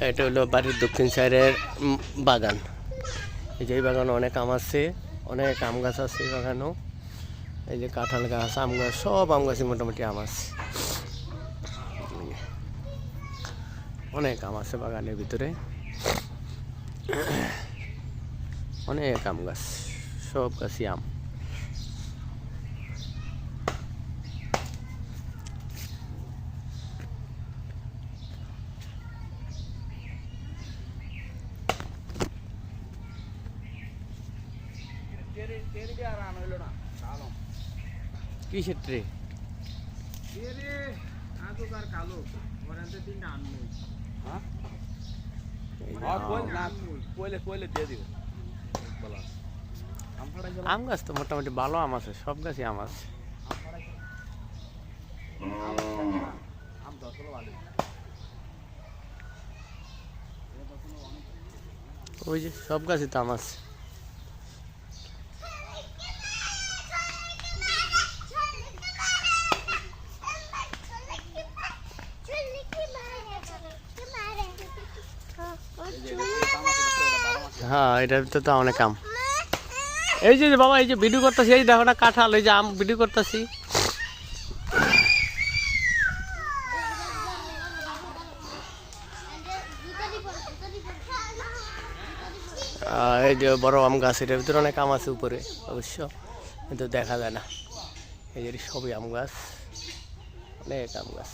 এটা হলো বাড়ির দক্ষিণ সাইডের বাগান। এই যে এই বাগানে অনেক আম আছে, অনেক আম গাছ আছে এই বাগানেও। এই যে কাঁঠাল গাছ, আম গাছ, সব আম গাছে মোটামুটি আম আছে। অনেক আম আছে বাগানের ভিতরে, অনেক আম গাছ, সব গাছই আম। কিসের ট্রে? আম গাছ তো মোটামুটি ভালো আম আছে, সব গাছই আম আছে। ওই যে সব গাছই তো আম আছে। হ্যাঁ, এটার ভিতরে তো অনেক আম। এই যে বাবা, এই যে ভিডিও করতেছি, এই দেখো না কাঁঠাল, এই যে আম ভিডিও করতেছি। এই যে বড় আম গাছ, এটার ভিতরে অনেক আম আছে উপরে, অবশ্য কিন্তু দেখা যায় না। এই যে সবই আম গাছ, অনেক আম গাছ।